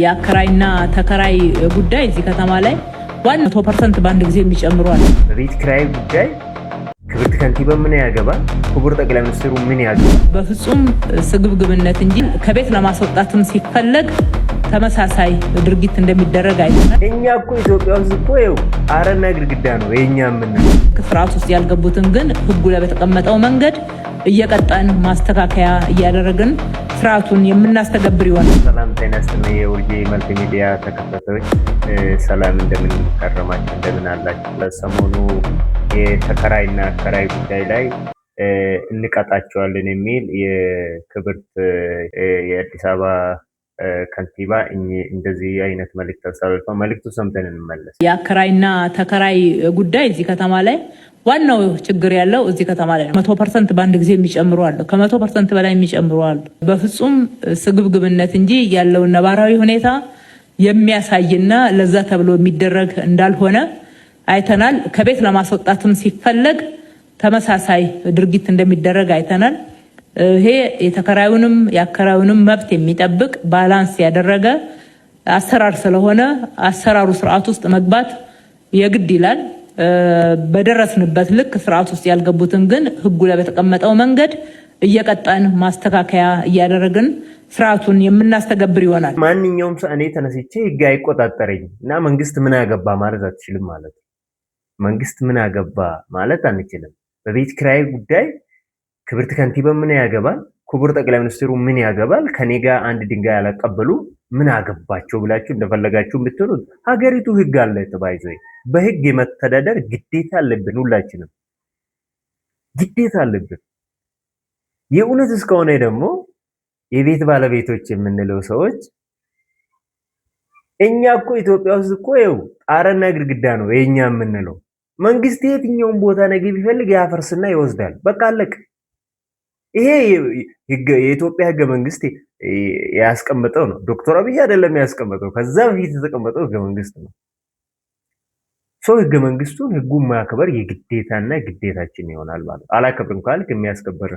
የአከራይና ተከራይ ጉዳይ እዚህ ከተማ ላይ 100% በአንድ ጊዜ የሚጨምሯል። በቤት ኪራይ ጉዳይ ክብርት ከንቲባ ምን ያገባል? ክቡር ጠቅላይ ሚኒስትሩ ምን ያገባል? በፍጹም ስግብግብነት እንጂ ከቤት ለማስወጣትም ሲፈለግ ተመሳሳይ ድርጊት እንደሚደረግ አይተናል። እኛ እኮ ኢትዮጵያ ውስጥ እኮ ይኸው አረና ግድግዳ ነው የኛ ምን ስርዓት ውስጥ ያልገቡትን ግን ህጉ ላይ በተቀመጠው መንገድ እየቀጣን ማስተካከያ እያደረግን ስርዓቱን የምናስተገብር ይሆናል። ሰላም ጤና ይስጥልኝ የውርጄ መልቲ ሚዲያ ተከታታዮች፣ ሰላም እንደምን ከረማችሁ፣ እንደምን አላችሁ? ለሰሞኑ የተከራይና አከራይ ጉዳይ ላይ እንቀጣቸዋለን የሚል የክብርት የአዲስ አበባ ከንቲባ እንደዚህ አይነት መልእክት አስተላልፈው መልእክቱ ሰምተን እንመለስ። የአከራይና ተከራይ ጉዳይ እዚህ ከተማ ላይ ዋናው ችግር ያለው እዚህ ከተማ ላይ 100% በአንድ ጊዜ የሚጨምሩ አሉ፣ ከ100% በላይ የሚጨምሩ አሉ። በፍጹም ስግብግብነት እንጂ ያለውን ነባራዊ ሁኔታ የሚያሳይና ለዛ ተብሎ የሚደረግ እንዳልሆነ አይተናል። ከቤት ለማስወጣትም ሲፈለግ ተመሳሳይ ድርጊት እንደሚደረግ አይተናል። ይሄ የተከራዩንም የአከራዩንም መብት የሚጠብቅ ባላንስ ያደረገ አሰራር ስለሆነ አሰራሩ ስርዓት ውስጥ መግባት የግድ ይላል። በደረስንበት ልክ ስርዓት ውስጥ ያልገቡትን ግን ህጉ ላይ በተቀመጠው መንገድ እየቀጣን ማስተካከያ እያደረግን ስርዓቱን የምናስተገብር ይሆናል። ማንኛውም ሰው እኔ ተነስቼ ህግ አይቆጣጠረኝ እና መንግስት ምን አገባ ማለት አትችልም ማለት ነው። መንግስት ምን አገባ ማለት አንችልም። በቤት ኪራይ ጉዳይ ክብርት ከንቲባ ምን ያገባል? ክቡር ጠቅላይ ሚኒስትሩ ምን ያገባል? ከኔ ጋር አንድ ድንጋይ ያላቀበሉ ምን አገባቸው ብላችሁ እንደፈለጋችሁ ብትሉት ሀገሪቱ ህግ አለ ተባይዞ በህግ የመተዳደር ግዴታ አለብን። ሁላችንም ግዴታ አለብን። የእውነት እስከሆነ ደግሞ የቤት ባለቤቶች የምንለው ሰዎች እኛ እኮ ኢትዮጵያ ውስጥ እኮ ይኸው ጣራና ግድግዳ ነው የኛ የምንለው። መንግስት የትኛውን ቦታ ነገር ቢፈልግ ያፈርስና ይወስዳል። በቃ አለቅ። ይሄ የኢትዮጵያ ህገ መንግስት ያስቀመጠው ነው። ዶክተር አብይ አይደለም ያስቀመጠው፣ ከዛ በፊት የተቀመጠው ህገ መንግስት ነው። ሰው ህገ መንግስቱን ህጉን ማክበር የግዴታና ግዴታችን ይሆናል ማለት። አላከብርም ካልክ የሚያስከብር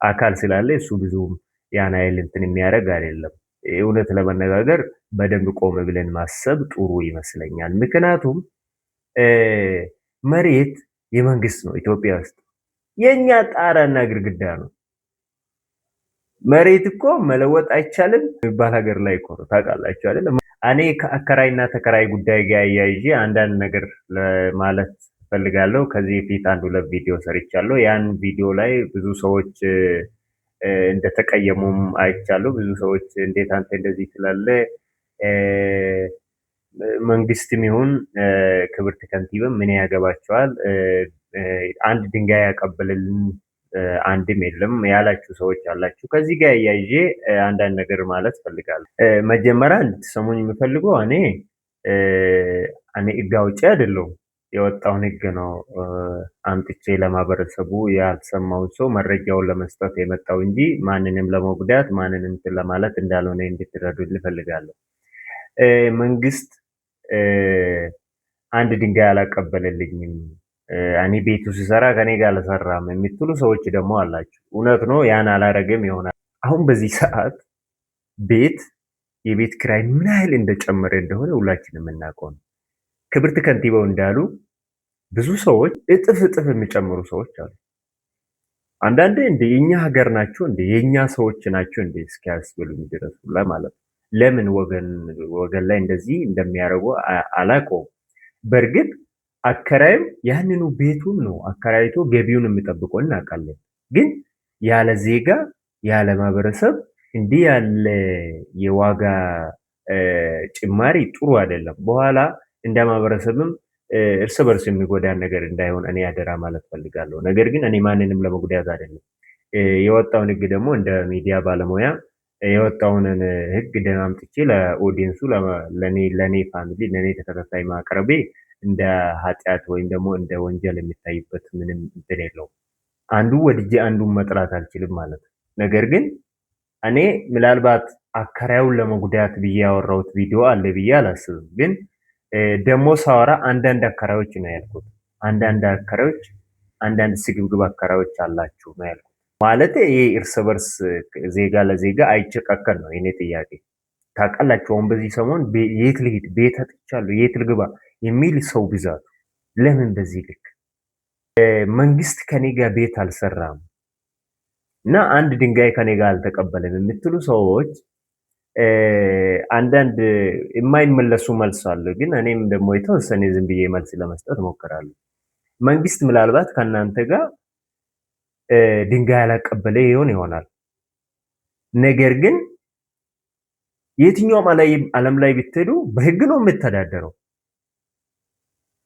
አካል ስላለ እሱ ብዙም ያን አይል እንትን የሚያደርግ አይደለም። እውነት ለመነጋገር በደንብ ቆም ብለን ማሰብ ጥሩ ይመስለኛል። ምክንያቱም መሬት የመንግስት ነው። ኢትዮጵያ ውስጥ የኛ ጣራና ግድግዳ ነው። መሬት እኮ መለወጥ አይቻልም የሚባል ሀገር ላይ እኮ ነው። ታውቃላችሁ አይደል? እኔ ከአከራይና ተከራይ ጉዳይ ጋር ያያይዤ አንዳንድ ነገር ማለት ፈልጋለሁ። ከዚህ በፊት አንድ ሁለት ቪዲዮ ሰርቻለሁ። ያን ቪዲዮ ላይ ብዙ ሰዎች እንደተቀየሙም አይቻለሁ። ብዙ ሰዎች እንዴት አንተ እንደዚህ ትላለህ? መንግስትም ይሁን ክብርት ከንቲባ ምን ያገባቸዋል? አንድ ድንጋይ ያቀበለልን አንድም የለም ያላችሁ ሰዎች አላችሁ። ከዚህ ጋር ያያይዤ አንዳንድ ነገር ማለት ፈልጋለሁ። መጀመሪያ እንድትሰሙኝ የምፈልገው እኔ ህግ አውጪ አይደለሁም። የወጣውን ህግ ነው አምጥቼ ለማህበረሰቡ ያልሰማውን ሰው መረጃውን ለመስጠት የመጣው እንጂ ማንንም ለመጉዳት ማንንም ለማለት እንዳልሆነ እንድትረዱልኝ እፈልጋለሁ። መንግስት አንድ ድንጋይ አላቀበለልኝም፣ እኔ ቤቱ ሲሰራ ከኔ ጋር አልሰራም የምትሉ ሰዎች ደግሞ አላችሁ። እውነት ነው፣ ያን አላረገም ይሆናል። አሁን በዚህ ሰዓት የቤት ኪራይ ምን ያህል እንደጨመረ እንደሆነ ሁላችንም የምናውቀው ነው። ክብርት ከንቲባው እንዳሉ ብዙ ሰዎች እጥፍ የሚጨምሩ ሰዎች አሉ። አንዳንዴ እንደ የኛ ሀገር ናቸው እንደ የኛ ሰዎች ናቸው እንደ እስኪያስብሉኝ ድረስ ለማለት ነው። ለምን ወገን ላይ እንደዚህ እንደሚያደርጉ አላውቀውም። በእርግጥ አከራይም ያንኑ ቤቱን ነው አከራይቶ ገቢውን የሚጠብቀው እናውቃለን። ግን ያለ ዜጋ ያለ ማህበረሰብ እንዲህ ያለ የዋጋ ጭማሪ ጥሩ አይደለም። በኋላ እንደ ማህበረሰብም እርስ በርስ የሚጎዳን ነገር እንዳይሆን እኔ አደራ ማለት ፈልጋለሁ። ነገር ግን እኔ ማንንም ለመጉዳት አይደለም። የወጣውን ህግ ደግሞ እንደ ሚዲያ ባለሙያ የወጣውን ህግ አምጥቼ ለኦዲየንሱ ለኔ ፋሚሊ ለኔ ተከታታይ ማቅረቤ እንደ ኃጢአት ወይም ደግሞ እንደ ወንጀል የሚታይበት ምንም እንትን የለውም። አንዱ ወድጄ አንዱን መጥራት አልችልም ማለት ነው። ነገር ግን እኔ ምናልባት አከራዩን ለመጉዳት ብዬ ያወራሁት ቪዲዮ አለ ብዬ አላስብም። ግን ደግሞ ሳወራ አንዳንድ አከራዮች ነው ያልኩት። አንዳንድ አከራዮች አንዳንድ ስግብግብ አከራዮች አላችሁ ነው ያልኩት። ማለት ይሄ እርስ በርስ ዜጋ ለዜጋ አይጨቃከን ነው የኔ ጥያቄ። ታውቃላችሁ። አሁን በዚህ ሰሞን የት ልሂድ፣ ቤት አጥቻለሁ፣ የት ልግባ የሚል ሰው ብዛቱ ለምን በዚህ ልክ? መንግስት ከኔ ጋር ቤት አልሰራም እና አንድ ድንጋይ ከኔ ጋር አልተቀበለም የምትሉ ሰዎች አንዳንድ የማይመለሱ መልስ አለ። ግን እኔም ደግሞ የተወሰነ ዝም ብዬ መልስ ለመስጠት ሞክራለሁ። መንግስት ምናልባት ከእናንተ ጋር ድንጋይ ያላቀበለ ይሆናል። ነገር ግን የትኛውም ዓለም ላይ ብትሄዱ በህግ ነው የምተዳደረው።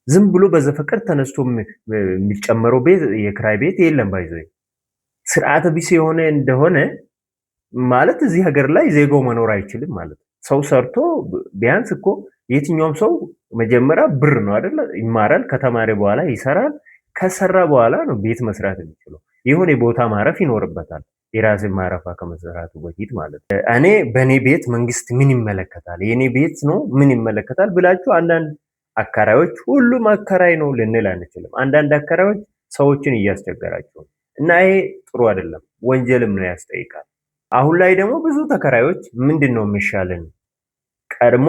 ዝም ብሎ በዘፈቀድ ተነስቶ የሚጨመረው ቤት የክራይ ቤት የለም። ባይዘ ስርዓተ ቢስ የሆነ እንደሆነ ማለት እዚህ ሀገር ላይ ዜጋው መኖር አይችልም ማለት ነው። ሰው ሰርቶ ቢያንስ እኮ የትኛውም ሰው መጀመሪያ ብር ነው አይደል? ይማራል። ከተማሪ በኋላ ይሰራል። ከሰራ በኋላ ነው ቤት መስራት የሚችለው። የሆነ ቦታ ማረፍ ይኖርበታል። የራስን ማረፋ ከመሰራቱ በፊት ማለት ነው። እኔ በእኔ ቤት መንግስት ምን ይመለከታል? የኔ ቤት ነው ምን ይመለከታል ብላችሁ አንዳንድ አከራዮች፣ ሁሉም አከራይ ነው ልንል አንችልም። አንዳንድ አከራዮች ሰዎችን እያስቸገራቸው እና ይሄ ጥሩ አይደለም፣ ወንጀልም ነው ያስጠይቃል። አሁን ላይ ደግሞ ብዙ ተከራዮች ምንድነው የሚሻለን ቀድሞ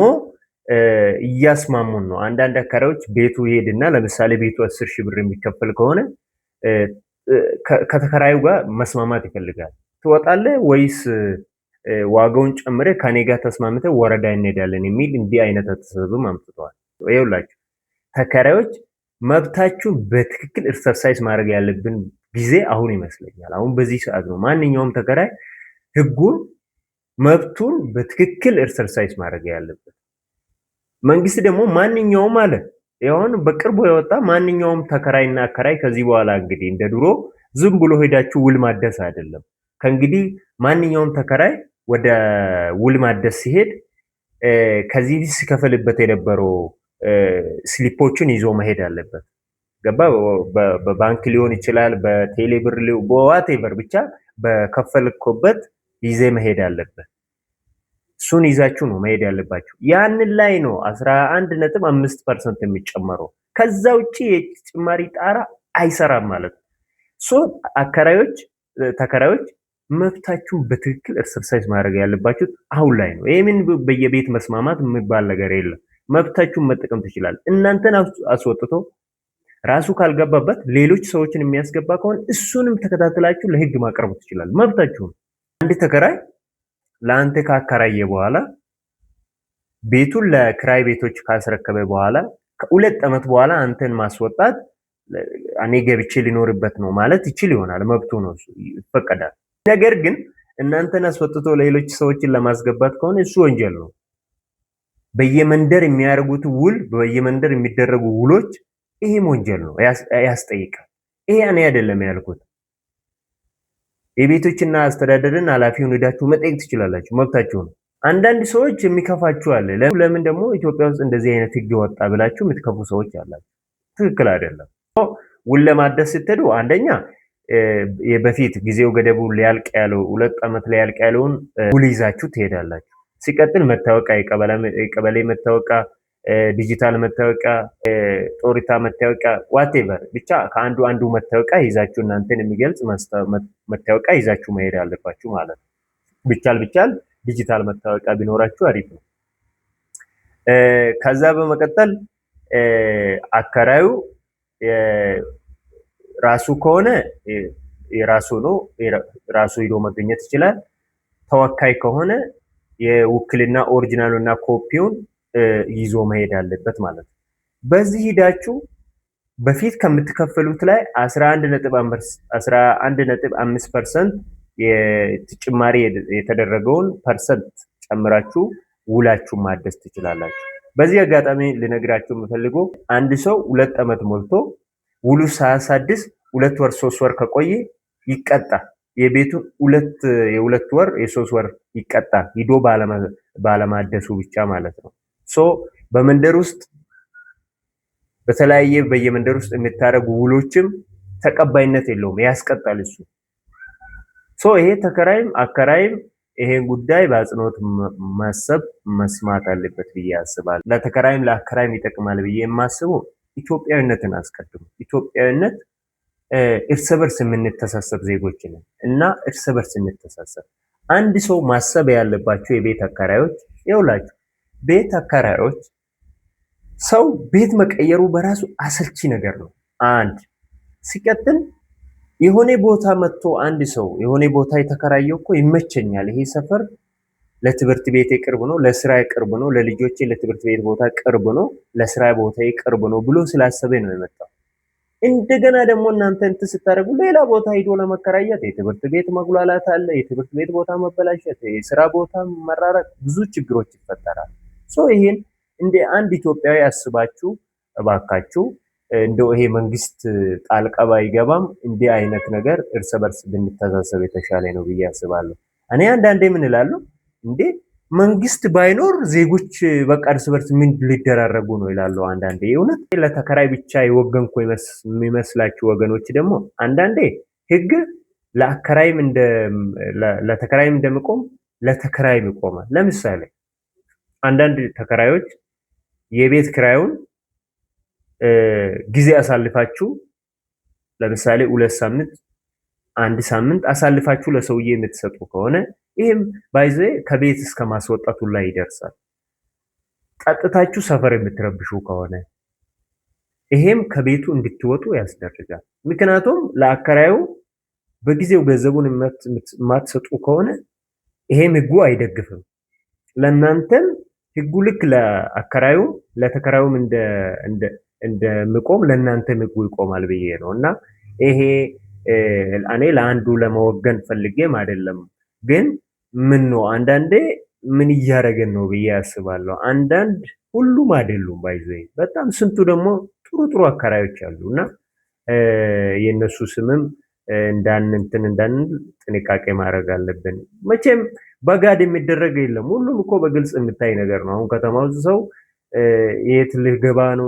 እያስማሙን ነው። አንዳንድ አከራዮች ቤቱ ይሄድና ለምሳሌ ቤቱ 10 ሺህ ብር የሚከፈል ከሆነ ከተከራዩ ጋር መስማማት ይፈልጋል። ትወጣለህ ወይስ ዋጋውን ጨምረ ከኔ ጋር ተስማምተ ወረዳ እንሄዳለን የሚል እንዲህ አይነት አስተሳሰብም አምጥተዋል። ይኸውላችሁ ተከራዮች መብታችሁ በትክክል ኤክሰርሳይዝ ማድረግ ያለብን ጊዜ አሁን ይመስለኛል። አሁን በዚህ ሰዓት ነው ማንኛውም ተከራይ ህጉን መብቱን በትክክል ኤክሰርሳይዝ ማድረግ ያለበት። መንግስት ደግሞ ማንኛውም አለ ይሁን በቅርቡ የወጣ ማንኛውም ተከራይና አከራይ ከዚህ በኋላ እንግዲህ እንደ ድሮ ዝም ብሎ ሄዳችሁ ውል ማደስ አይደለም። ከእንግዲህ ማንኛውም ተከራይ ወደ ውል ማደስ ሲሄድ ከዚህ ሲከፈልበት የነበረው ስሊፖችን ይዞ መሄድ አለበት። ገባ? በባንክ ሊሆን ይችላል፣ በቴሌ ብር ሊሆን በዋቴቨር ብቻ በከፈልኮበት ይዜ መሄድ አለበት። እሱን ይዛችሁ ነው መሄድ ያለባችሁ። ያንን ላይ ነው 11.5% የሚጨመረው። ከዛ ውጪ የጭማሪ ጣራ አይሰራም ማለት ነው። አከራዮች ተከራዮች መብታችሁን በትክክል ኤክሰርሳይዝ ማድረግ ያለባችሁ አሁን ላይ ነው። ይሄን በየቤት መስማማት የሚባል ነገር የለም። መብታችሁን መጠቀም ትችላል። እናንተን አስወጥቶ ራሱ ካልገባበት ሌሎች ሰዎችን የሚያስገባ ከሆነ እሱንም ተከታትላችሁ ለህግ ማቅረብ ትችላል። መብታችሁ። አንድ ተከራይ ለአንተ ካከራየ በኋላ ቤቱን ለክራይ ቤቶች ካስረከበ በኋላ ከሁለት ዓመት በኋላ አንተን ማስወጣት እኔ ገብቼ ሊኖርበት ነው ማለት ይችል ይሆናል። መብቱ ነው፣ ይፈቀዳል። ነገር ግን እናንተን አስወጥቶ ሌሎች ሰዎችን ለማስገባት ከሆነ እሱ ወንጀል ነው። በየመንደር የሚያደርጉት ውል፣ በየመንደር የሚደረጉ ውሎች ይሄም ወንጀል ነው፣ ያስጠይቃል። ይሄ እኔ አይደለም ያልኩት። የቤቶችና አስተዳደርን ኃላፊውን ሄዳችሁ መጠየቅ ትችላላችሁ፣ መብታችሁ ነው። አንዳንድ ሰዎች የሚከፋችሁ አለ። ለምን ደግሞ ኢትዮጵያ ውስጥ እንደዚህ አይነት ህግ ወጣ ብላችሁ የምትከፉ ሰዎች አላችሁ። ትክክል አይደለም። ውል ለማደስ ስትሄዱ አንደኛ በፊት ጊዜው ገደቡ ሊያልቅ ያለው 2 ዓመት ላይ ያልቅ ያለውን ውል ይዛችሁ ትሄዳላችሁ። ሲቀጥል መታወቂያ፣ የቀበሌ መታወቂያ፣ ዲጂታል መታወቂያ፣ ጦሪታ መታወቂያ፣ ዋቴቨር ብቻ ከአንዱ መታወቂያ ይዛችሁ እናንተን የሚገልጽ መታወቂያ ይዛችሁ መሄድ አለባችሁ ማለት ነው። ብቻል ዲጂታል መታወቂያ ቢኖራችሁ አሪፍ ነው። ከዛ በመቀጠል አከራዩ ራሱ ከሆነ የራሱ ነው፣ ራሱ ሄዶ መገኘት ይችላል። ተወካይ ከሆነ የውክልና ኦሪጂናሉና ኮፒውን ይዞ መሄድ አለበት ማለት ነው። በዚህ ሂዳችሁ በፊት ከምትከፈሉት ላይ 11.5% የጭማሪ የተደረገውን ፐርሰንት ጨምራችሁ ውላችሁ ማደስ ትችላላችሁ። በዚህ አጋጣሚ ልነግራችሁ የምፈልገው አንድ ሰው 2 ዓመት ሞልቶ ውሉ ሳያሳድስ 2 ወር 3 ወር ከቆየ ይቀጣል። የቤቱን የ2 ወር የ3 ወር ይቀጣል፣ ሂዶ ባለማደሱ ብቻ ማለት ነው። በመንደር ውስጥ በተለያየ በየመንደር ውስጥ የምታረጉ ውሎችም ተቀባይነት የለውም፣ ያስቀጣል እሱ። ይሄ ተከራይም አከራይም ይሄን ጉዳይ በአጽንኦት ማሰብ መስማት አለበት ብዬ አስባለሁ። ለተከራይም ለአከራይም ይጠቅማል ብዬ የማስበው ኢትዮጵያዊነትን አስቀድሙ። ኢትዮጵያዊነት እርስ በርስ የምንተሳሰብ ዜጎች ነን እና እርስ በርስ እንተሳሰብ። አንድ ሰው ማሰብ ያለባቸው የቤት አከራዮች ይኸውላችሁ ቤት አከራዮች ሰው ቤት መቀየሩ በራሱ አሰልቺ ነገር ነው። አንድ ሲቀጥል የሆነ ቦታ መጥቶ አንድ ሰው የሆነ ቦታ የተከራየው እኮ ይመቸኛል፣ ይሄ ሰፈር ለትምህርት ቤት ቅርብ ነው፣ ለስራ ቅርብ ነው፣ ለልጆቼ ለትምህርት ቤት ቦታ ቅርብ ነው፣ ለስራ ቦታ ቅርብ ነው ብሎ ስላሰበ ነው የመጣው። እንደገና ደግሞ እናንተ እንትን ስታደርጉ ሌላ ቦታ ሄዶ ለመከራየት የትምህርት ቤት መጉላላት አለ፣ የትምህርት ቤት ቦታ መበላሸት፣ የስራ ቦታ መራራቅ፣ ብዙ ችግሮች ይፈጠራል። ይሄን እንደ አንድ ኢትዮጵያዊ አስባችሁ እባካችሁ እንደው ይሄ መንግስት ጣልቃ ባይገባም እንዲህ አይነት ነገር እርስ በርስ ብንተሳሰብ የተሻለ ነው ብዬ አስባለሁ። እኔ አንዳንዴ ምን እላለሁ እንዴ መንግስት ባይኖር ዜጎች በቃ እርስ በርስ ምን ሊደራረጉ ነው ይላሉ አንዳንዴ። እውነት ለተከራይ ብቻ የወገንኩ የሚመስላችሁ ወገኖች ደግሞ አንዳንዴ ህግ ለተከራይም እንደሚቆም ለተከራይም ይቆማል። ለምሳሌ አንዳንድ ተከራዮች የቤት ክራዩን ጊዜ አሳልፋችሁ ለምሳሌ 2 ሳምንት 1 ሳምንት አሳልፋችሁ ለሰውዬ የምትሰጡ ከሆነ ይሄም ባይዘ ከቤት እስከ ማስወጣቱ ላይ ይደርሳል። ጠጥታችሁ ሰፈር የምትረብሹ ከሆነ ይሄም ከቤቱ እንድትወጡ ያስደርጋል። ምክንያቱም ለአከራዩ በጊዜው ገንዘቡን የማትሰጡ ከሆነ ይሄም ህጉ አይደግፍም። ለእናንተም ህጉ ልክ ለአከራዩ ለተከራዩም እንደምቆም ለእናንተም ህጉ ይቆማል ብዬ ነው። እና ይሄ እኔ ለአንዱ ለመወገን ፈልጌም አይደለም፣ ግን ምን ነው አንዳንዴ ምን እያደረገን ነው ብዬ አስባለሁ። አንዳንድ ሁሉም አይደሉም ባይዘይ በጣም ስንቱ ደግሞ ጥሩ ጥሩ አከራዮች አሉና የነሱ ስምም እንዳንል ጥንቃቄ ማድረግ አለብን። መቼም በጋድ የሚደረግ የለም። ሁሉም እኮ በግልጽ የምታይ ነገር ነው። አሁን ከተማ ውስጥ ሰው የት ልገባ ነው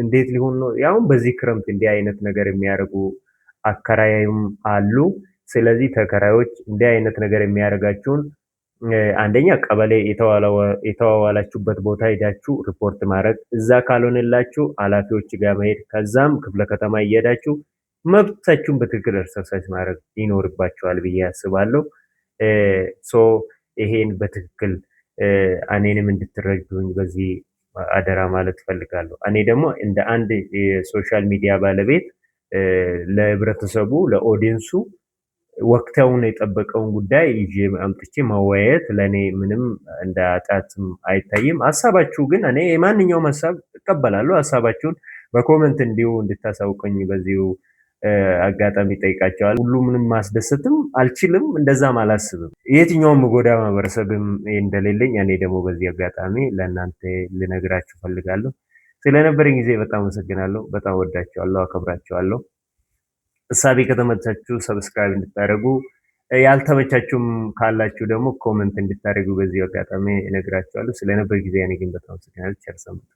እንዴት ሊሆን ነው? ያውም በዚህ ክረምት እንዲህ አይነት ነገር የሚያደርጉ አከራይም አሉ። ስለዚህ ተከራዮች እንዲህ አይነት ነገር የሚያደርጋችሁን አንደኛ ቀበሌ የተዋዋላችሁበት ቦታ ሄዳችሁ ሪፖርት ማድረግ፣ እዛ ካልሆነላችሁ ኃላፊዎች ጋር መሄድ፣ ከዛም ክፍለ ከተማ እየሄዳችሁ መብታችሁን በትክክል ኤክሰርሳይዝ ማድረግ ይኖርባችኋል ብዬ አስባለሁ። ይሄን በትክክል እኔንም እንድትረዱኝ በዚህ አደራ ማለት ፈልጋለሁ። እኔ ደግሞ እንደ አንድ የሶሻል ሚዲያ ባለቤት ለህብረተሰቡ ለኦዲየንሱ ወቅታውን የጠበቀውን ጉዳይ ይዤ አምጥቼ ማወያየት ለኔ ምንም እንደ ኃጢአትም አይታይም። ሀሳባችሁ ግን እኔ የማንኛውም ሀሳብ እቀበላለሁ። ሀሳባችሁን በኮመንት እንዲሁ እንድታሳውቁኝ በዚሁ አጋጣሚ ጠይቃቸዋል። ሁሉንም ማስደሰትም አልችልም፣ እንደዛም አላስብም። የትኛውም ጎዳ ማህበረሰብም እንደሌለኝ እኔ ደግሞ በዚህ አጋጣሚ ለእናንተ ልነግራችሁ ፈልጋለሁ። ስለነበረኝ ጊዜ በጣም አመሰግናለሁ። በጣም ወዳችኋለሁ፣ አከብራችኋለሁ። እሳቤ ከተመቻችሁ ሰብስክራይብ እንድታደርጉ፣ ያልተመቻችሁም ካላችሁ ደግሞ ኮመንት እንድታደርጉ በዚህ አጋጣሚ እነግራችኋለሁ። ስለነበር ጊዜ እኔ ግን በጣም አመሰግናለሁ። ቸር ሰንብቱ።